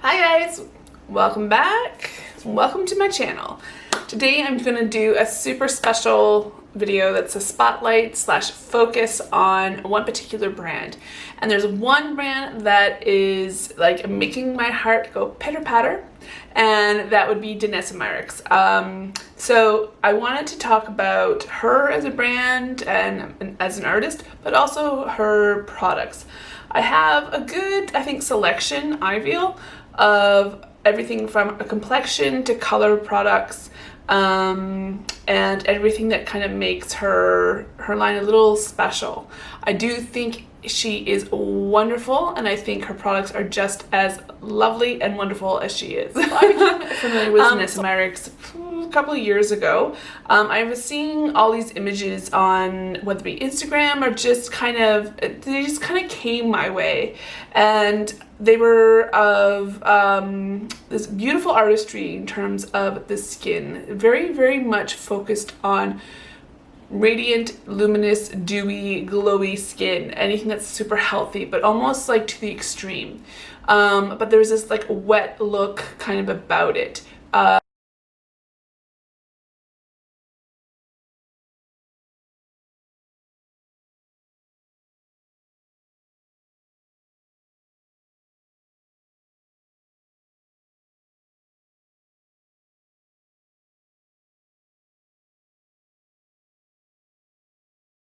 Hi guys, welcome back. Welcome to my channel. Today I'm going to do a super special video that's a spotlight slash focus on one particular brand. And there's one brand that is like making my heart go pitter patter, and that would be Danessa Myricks. So I wanted to talk about her as a brand and as an artist, but also her products. I have a good, I think, selection, I feel, of everything from a complexion to color products, and everything that kind of makes her line a little special. I do think she is wonderful, and I think her products are just as lovely and wonderful as she is. I became familiar with Danessa Myricks a couple of years ago. I was seeing all these images on whether it be Instagram or just they just kind of came my way, and they were of this beautiful artistry in terms of the skin, very, very much focused on radiant, luminous, dewy, glowy skin, anything that's super healthy, but almost like to the extreme. But there's this like wet look kind of about it.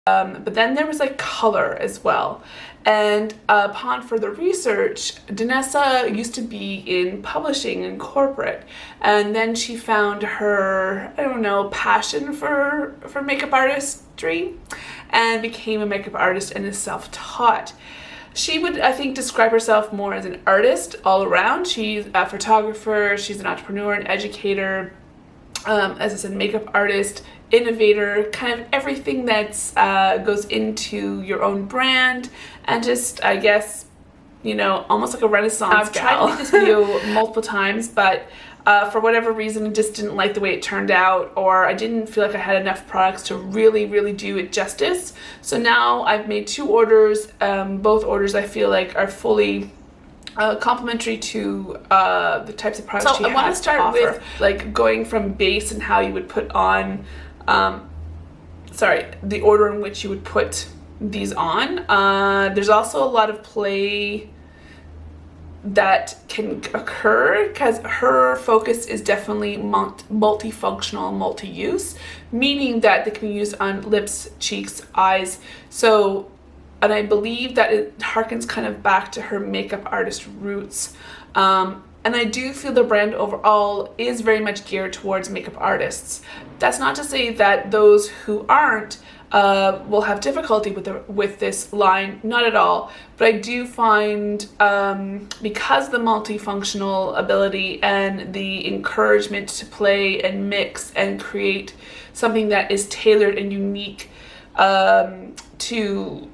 But then there was like color as well, and upon further research, Danessa used to be in publishing and corporate, and then she found her, I don't know, passion for makeup artistry and became a makeup artist and is self-taught. She would, I think, describe herself more as an artist all around. She's a photographer, she's an entrepreneur, an educator, as I said, makeup artist, innovator, kind of everything that's goes into your own brand, and just, I guess, you know, almost like a renaissance gal. I've tried to make this video multiple times, but for whatever reason, I just didn't like the way it turned out, or I didn't feel like I had enough products to really do it justice. So now I've made 2 orders. Both orders I feel like are fully complementary to the types of products she has. So I want to start with like going from base and how you would put on, the order in which you would put these on. There's also a lot of play that can occur because her focus is definitely multifunctional, multi-use, meaning that they can be used on lips, cheeks, eyes. So, and I believe that it harkens kind of back to her makeup artist roots. And I do feel the brand overall is very much geared towards makeup artists. That's not to say that those who aren't will have difficulty with this line, not at all. But I do find, because the multifunctional ability and the encouragement to play and mix and create something that is tailored and unique to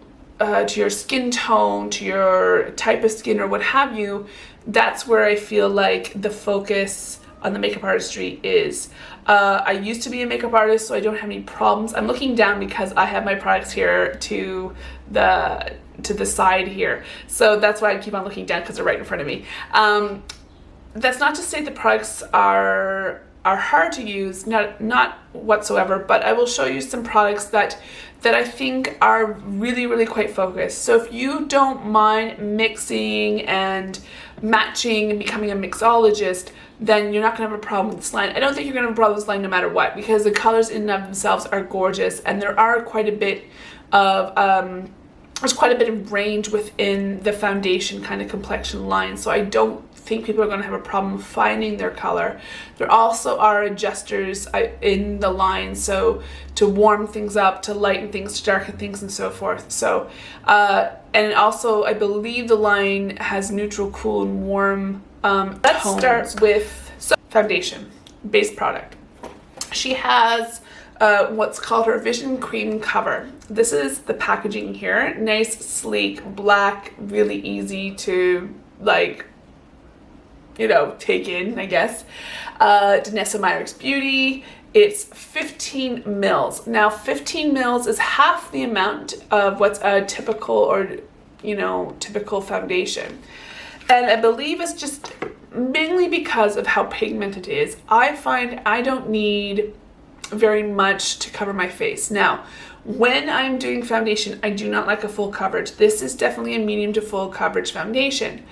your skin tone, to your type of skin or what have you, that's where I feel like the focus on the makeup artistry is. I used to be a makeup artist, so I don't have any problems. I'm looking down because I have my products here to the side here, so that's why I keep on looking down, because they're right in front of me. That's not to say the products are hard to use, not whatsoever, but I will show you some products that I think are really quite focused. So if you don't mind mixing and matching and becoming a mixologist, then you're not going to have a problem with this line. I don't think you're going to have a problem with this line no matter what, because the colors in and of themselves are gorgeous, and there are quite a bit of there's quite a bit of range within the foundation kind of complexion line, so I don't think people are going to have a problem finding their color. There also are adjusters in the line, so to warm things up, to lighten things, to darken things, and so forth. So and also I believe the line has neutral, cool, and warm Let's tones. Start with foundation, base product. She has what's called her Vision Cream Cover. This is the packaging here. Nice, sleek, black, really easy to, like, you know, take in, I guess. Danessa Myricks Beauty. It's 15 mils. Now 15 mils is half the amount of what's a typical, or, you know, typical foundation. And I believe it's just mainly because of how pigmented it is. I find I don't need very much to cover my face. Now, when I'm doing foundation, I do not like a full coverage. This is definitely a medium to full coverage foundation.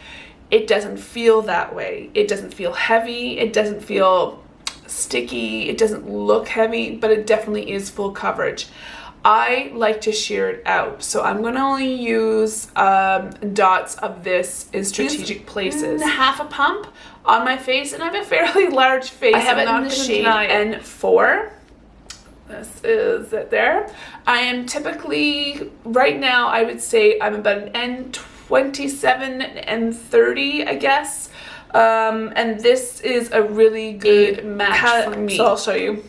It doesn't feel that way. It doesn't feel heavy. It doesn't feel sticky. It doesn't look heavy, but it definitely is full coverage. I like to sheer it out, so I'm going to only use dots of this in strategic places. Half a pump on my face, and I have a fairly large face. I have it in the shade N4. This is it there. I am typically, right now, I would say I'm about an N27, N30, I guess. And this is a really good match for me. So I'll show you.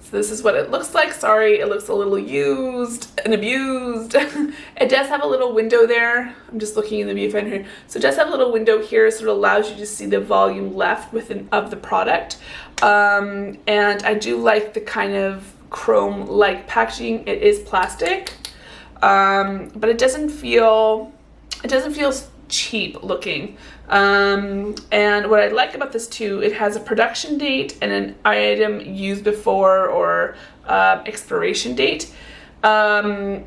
So this is what it looks like. Sorry, it looks a little used and abused. It does have a little window there. I'm just looking in the viewfinder here. So it does have a little window here, so it allows you to see the volume left of the product. And I do like the kind of chrome-like packaging. It is plastic, but it doesn't feel cheap looking. And what I like about this too, it has a production date and an item used before or expiration date, and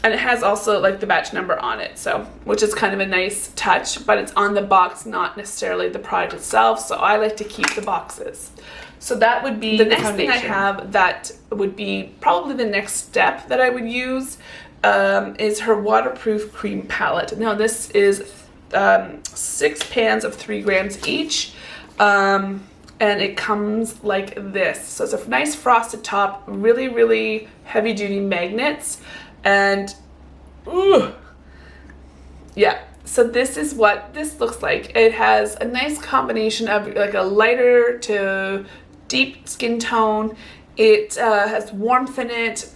it has also like the batch number on it, so which is kind of a nice touch, but it's on the box, not necessarily the product itself, so I like to keep the boxes. So that would be the next thing I have that would be probably the next step that I would use, is her waterproof cream palette. Now this is 6 pans of 3 grams each, and it comes like this. So it's a nice frosted top, really, really heavy duty magnets, and yeah. So this is what this looks like. It has a nice combination of like a lighter to deep skin tone. It has warmth in it,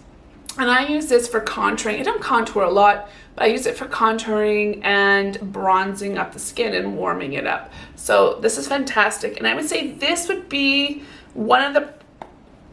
and I use this for contouring. I don't contour a lot, but I use it for contouring and bronzing up the skin and warming it up. So this is fantastic, and I would say this would be one of the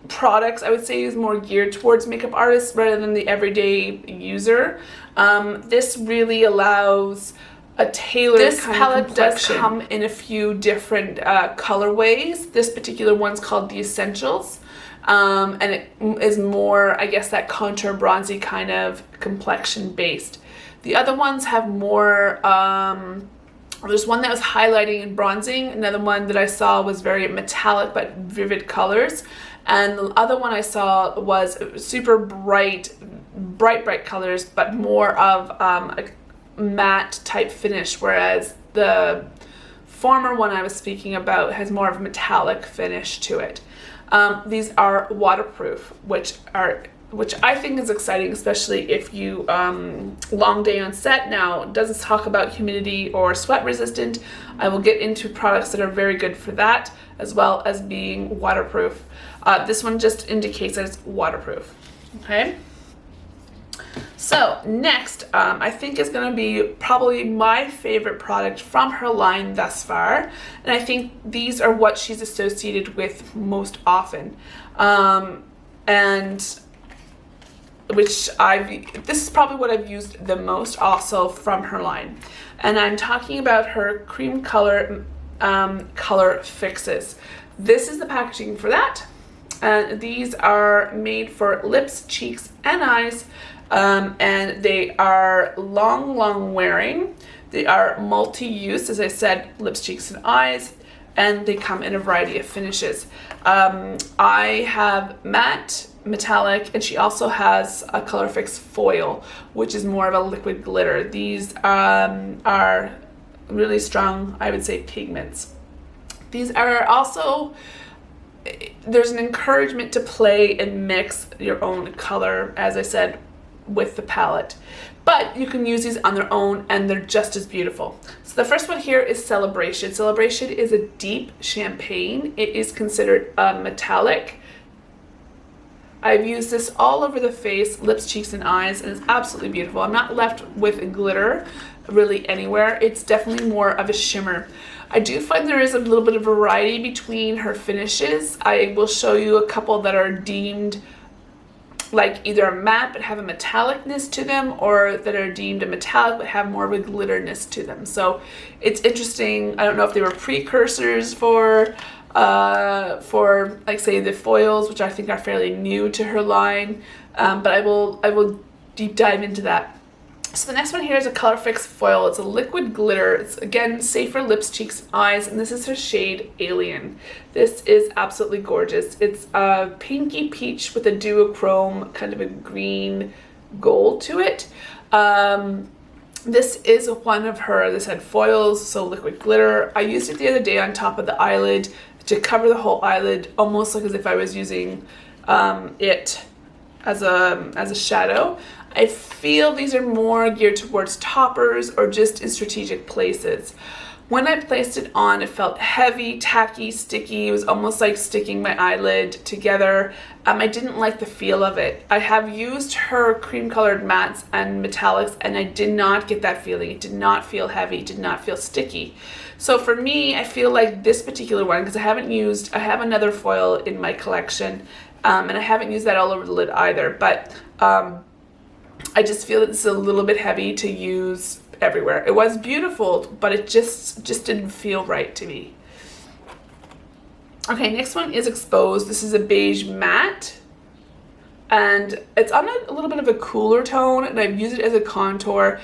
products I would say is more geared towards makeup artists rather than the everyday user. This really allows a tailored kind of complexion. This palette does come in a few different colorways. This particular one's called the Essentials. And it is more, I guess, that contour bronzy kind of complexion based. The other ones have more, there's one that was highlighting and bronzing. Another one that I saw was very metallic but vivid colors. And the other one I saw was super bright colors, but more of a matte type finish, whereas the former one I was speaking about has more of a metallic finish to it. These are waterproof, which I think is exciting, especially if you long day on set. Now, it doesn't talk about humidity or sweat resistant. I will get into products that are very good for that, as well as being waterproof. This one just indicates that it's waterproof. Okay. So next, I think is going to be probably my favorite product from her line thus far, and I think these are what she's associated with most often, and this is probably what I've used the most also from her line, and I'm talking about her cream color color fixes. This is the packaging for that, and these are made for lips, cheeks, and eyes. And they are long wearing. They are multi-use, as I said, lips, cheeks, and eyes, and they come in a variety of finishes. I have matte, metallic, and she also has a ColorFix foil, which is more of a liquid glitter. These are really strong, I would say, pigments. These are also, there's an encouragement to play and mix your own color, as I said, with the palette, but you can use these on their own and they're just as beautiful. So the first one here is Celebration. Celebration is a deep champagne. It is considered metallic. I've used this all over the face, lips, cheeks, and eyes, and it's absolutely beautiful. I'm not left with glitter really anywhere. It's definitely more of a shimmer. I do find there is a little bit of variety between her finishes. I will show you a couple that are deemed like either a matte but have a metallicness to them, or that are deemed a metallic but have more of a glitterness to them. So it's interesting. I don't know if they were precursors for like say the foils, which I think are fairly new to her line, but I will deep dive into that. So the next one here is a ColorFix foil. It's a liquid glitter. It's again safe for lips, cheeks, and eyes, and this is her shade Alien. This is absolutely gorgeous. It's a pinky peach with a duochrome, kind of a green gold to it. This is one of her, as I said, foils, so liquid glitter. I used it the other day on top of the eyelid to cover the whole eyelid, almost like as if I was using it as a shadow. I feel these are more geared towards toppers or just in strategic places. When I placed it on, it felt heavy, tacky, sticky. It was almost like sticking my eyelid together. I didn't like the feel of it. I have used her cream colored mattes and metallics, and I did not get that feeling. It did not feel heavy, it did not feel sticky. So for me, I feel like this particular one, because I have another foil in my collection, and I haven't used that all over the lid either, but I just feel that it's a little bit heavy to use everywhere. It was beautiful, but it just didn't feel right to me. Okay, next one is Exposed. This is a beige matte, and it's on a little bit of a cooler tone, and I've used it as a contour,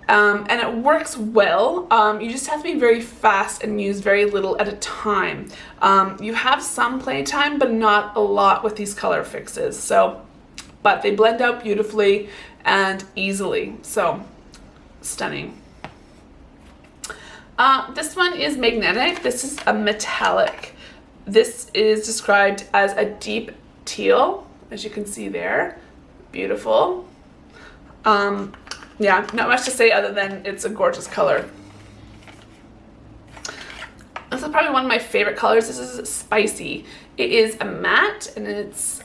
and it works well. You just have to be very fast and use very little at a time. You have some playtime, but not a lot with these color fixes. But they blend out beautifully and easily, so stunning. This one is Magnetic. This is a metallic. This is described as a deep teal, as you can see there. Beautiful. Yeah, not much to say other than it's a gorgeous color. This is probably one of my favorite colors. This is Spicy. It is a matte, and it's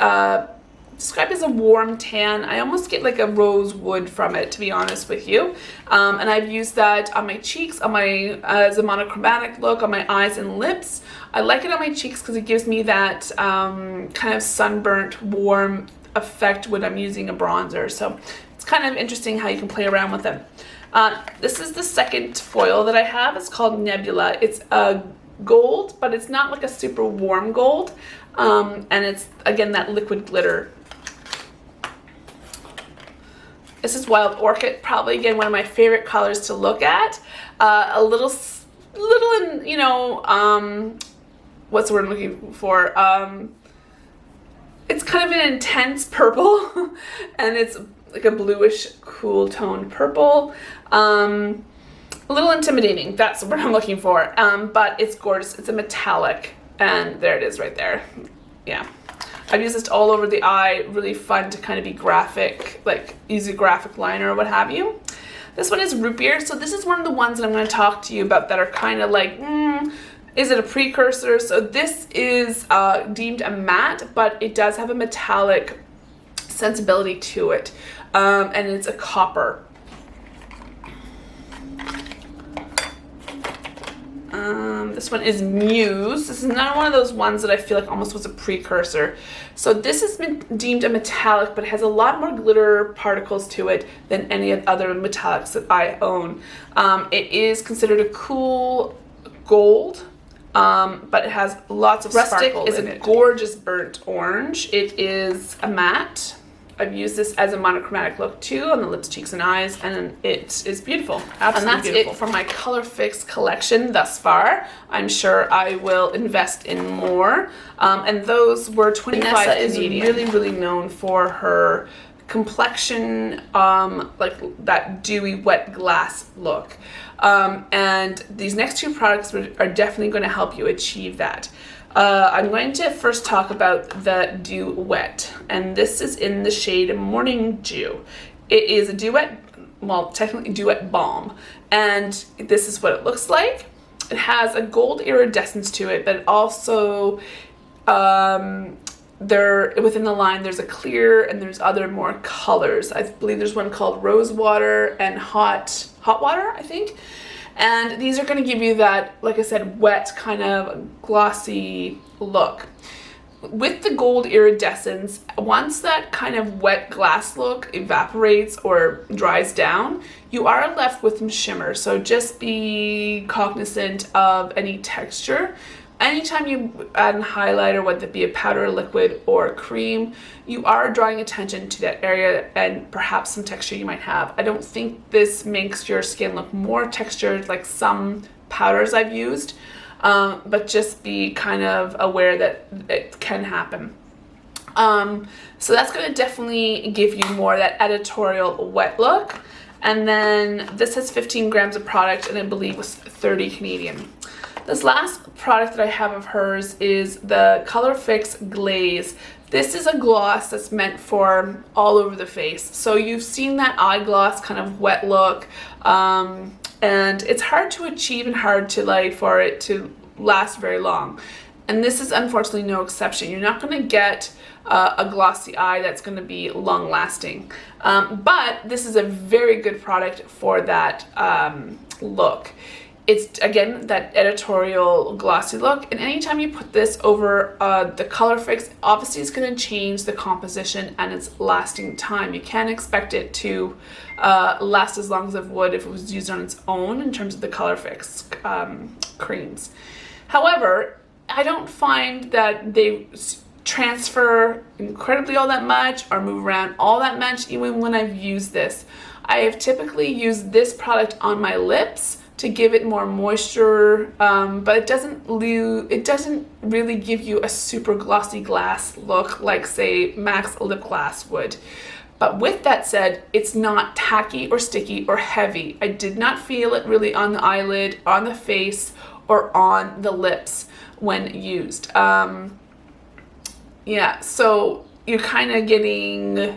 described as a warm tan. I almost get like a rosewood from it, to be honest with you. And I've used that on my cheeks, as a monochromatic look, on my eyes and lips. I like it on my cheeks because it gives me that kind of sunburnt, warm effect when I'm using a bronzer. So it's kind of interesting how you can play around with them. This is the second foil that I have. It's called Nebula. It's a gold, but it's not like a super warm gold. And it's, again, that liquid glitter. This is Wild Orchid, probably, again, one of my favorite colors to look at. A little, you know, what's the word I'm looking for? It's kind of an intense purple, and it's like a bluish, cool toned purple. A little intimidating, that's what I'm looking for. But it's gorgeous. It's a metallic, and there it is right there. Yeah. I've used this all over the eye. Really fun to kind of be graphic, like use a graphic liner or what have you. This one is Root Beer. So this is one of the ones that I'm going to talk to you about that are kind of like, is it a precursor? So this is deemed a matte, but it does have a metallic sensibility to it. And it's a copper. This one is Muse. This is not one of those ones that I feel like almost was a precursor. So this has been deemed a metallic, but it has a lot more glitter particles to it than any other metallics that I own. It is considered a cool gold, but it has lots of sparkle in it. Rustic is a gorgeous burnt orange. It is a matte. I've used this as a monochromatic look too on the lips, cheeks, and eyes, and it is beautiful. Absolutely beautiful. And that's it for my ColorFix collection thus far. I'm sure I will invest in more. And those were 25 Danessa is really, really known for her complexion, like that dewy wet glass look. And these next two products are definitely going to help you achieve that. I'm going to first talk about the Dew Wet, and this is in the shade Morning Dew. It is a duet, well, technically Duet Balm, and this is what it looks like. It has a gold iridescence to it, but also there within the line there's a clear and there's other more colors. I believe there's one called Rose Water and Hot Water, I think. And these are going to give you that, like I said, wet kind of glossy look. with the gold iridescence, once that kind of wet glass look evaporates or dries down, you are left with some shimmer. So just be cognizant of any texture. Anytime you add a highlighter, whether it be a powder, liquid, or cream, you are drawing attention to that area and perhaps some texture you might have. I don't think this makes your skin look more textured like some powders I've used, but just be kind of aware that it can happen. So that's going to definitely give you more of that editorial wet look. And then this has 15 grams of product and I believe was 30 Canadian. This last product that I have of hers is the ColorFix Glaze. This is a gloss that's meant for all over the face. So you've seen that eye gloss kind of wet look, and it's hard to achieve and hard to like for it to last very long. And this is unfortunately no exception. You're not going to get a glossy eye that's going to be long lasting. But this is a very good product for that look. It's, again, that editorial glossy look, and anytime you put this over the ColorFix, obviously it's going to change the composition and its lasting time. You can't expect it to last as long as it would if it was used on its own in terms of the ColorFix creams. However, I don't find that they transfer incredibly all that much or move around all that much even when I've used this. I have typically used this product on my lips to give it more moisture, but it doesn't really give you a super glossy glass look like say MAC's lip gloss would. But with that said, it's not tacky or sticky or heavy. I did not feel it really on the eyelid, on the face, or on the lips when used. Yeah, so you're kind of getting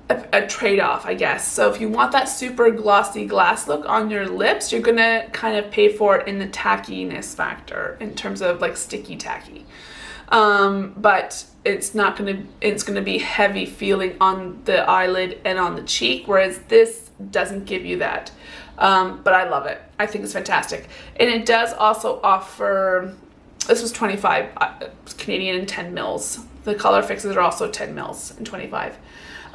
a trade-off, I guess. So if you want that super glossy glass look on your lips, you're gonna kind of pay for it in the tackiness factor in terms of like sticky tacky. But it's gonna be heavy feeling on the eyelid and on the cheek, whereas this doesn't give you that. But I love it. I think it's fantastic. And it does also offer, this was 25 Canadian and 10 mils. The ColorFixes are also 10 mils and 25.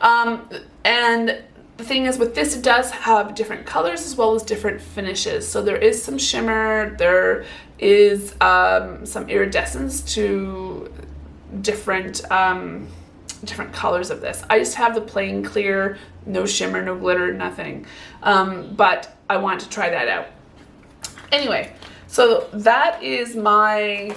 And the thing is with this, it does have different colors as well as different finishes. So there is some shimmer, there is some iridescence to different colors of this. I just have the plain clear, no shimmer, no glitter, nothing. But I want to try that out. Anyway, so that is my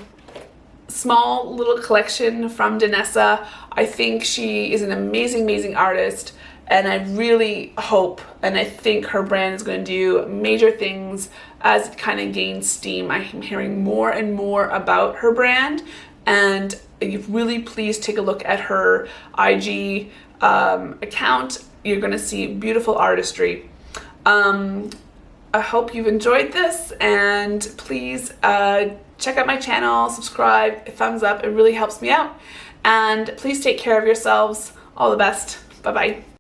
small little collection from Danessa. I think she is an amazing artist, and I really hope and I think her brand is going to do major things as it kind of gains steam. I'm hearing more and more about her brand, and really please take a look at her IG account. You're going to see beautiful artistry. I hope you've enjoyed this, and please check out my channel, subscribe, thumbs up. It really helps me out. And please take care of yourselves. All the best. Bye-bye.